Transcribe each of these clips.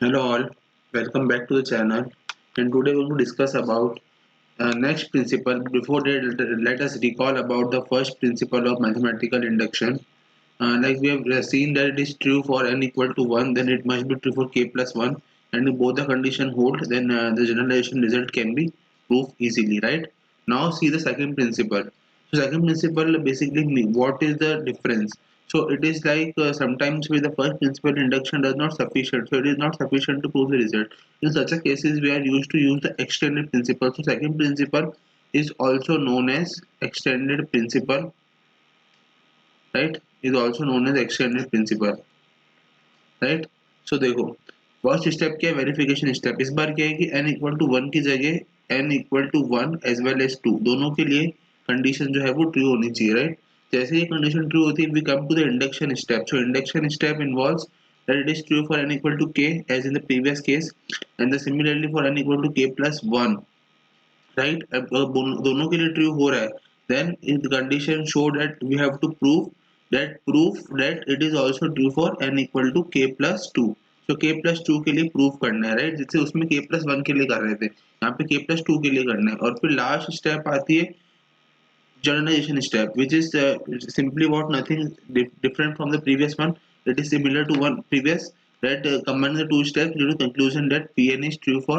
Hello all, welcome back to the channel, and today we're going to discuss about next principle. Before that, let us recall about the first principle of mathematical induction. Like we have seen that it is true for n equal to 1, then it must be true for k plus 1, and if both the condition hold, then the generalization result can be proved easily, right? Now see the second principle. So second principle basically what is the difference? So it is like sometimes with the first principle induction does not sufficient, so it is not sufficient to prove the result. In such a cases we are used to use the extended principle. So second principle is also known as extended principle, right? Is also known as extended principle, right. So देखो first step क्या है, verification step. इस बार क्या है कि n equal to 1 की जगह n equal to 1 as well as 2 दोनों के लिए कंडीशन जो है वो ट्रू होनी चाहिए, राइट. जैसे ये कंडीशन ट्रू होती है we come to the induction step. So induction step involves that it is true for n equal to k as in the previous case, and the similarly for n equal to k plus 1, right. अब दोनों के लिए true हो रहा है then in condition show that we have to proof that it is also true for n equal to k plus 2. तो k plus 2 के लिए प्रूफ करना है, राइट. जैसे उसमें k प्लस 1 के लिए कर रहे थे, यहाँ पे k प्लस 2 के लिए करना है. और फिर लास्ट स्टेप आती है generalization step, which is simply what nothing different from the previous one. It is similar to one previous, that combine the two steps due to conclusion that Pn is true for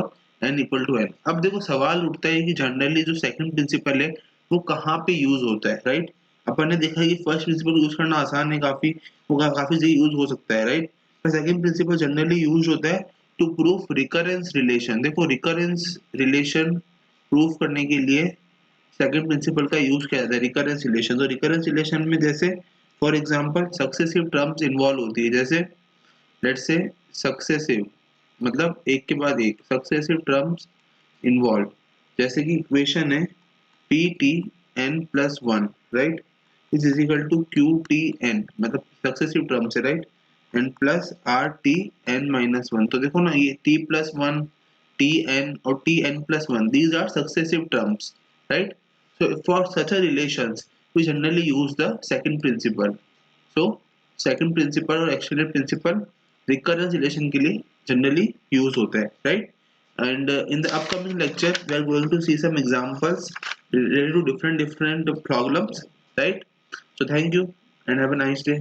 n equal to n. अब देखो सवाल उठता है कि generally जो second principal है वो कहाँ पे यूज होता है, राइट. अपन ने देखा है कि फर्स्ट प्रिंसिपल यूज करना आसान है काफी, वो काफी जगह यूज हो सकता है, राइट. पर सेकंड प्रिंसिपल जनरली यूज होता है टू प्रूफ रिकरेंस रिलेशन. देखो रिकरेंस रिलेशन प्रूफ करने के लिए सेकंड प्रिंसिपल का यूज किया जाता है, रिकरेंस रिलेशन. तो रिकरेंस रिलेशन में जैसे for example successive terms involve होती है, जैसे लेट्स से सक्सेसिव मतलब एक के बाद एक सक्सेसिव टर्म्स इन्वॉल्व. जैसे कि इक्वेशन है P T N plus 1, right, is equal to Q T N, मतलब सक्सेसिव टर्म्स है, right, and plus R T N minus 1. तो देखो ना ये टी प्लस 1, टी एन और T N plus 1, these are successive terms, right. So for such a relations we generally use the second principle. So second principle और extended principle recurrence relation के लिए generally use होता है, right. And in the upcoming lecture we are going to see some examples related to different problems, right. So thank you and have a nice day.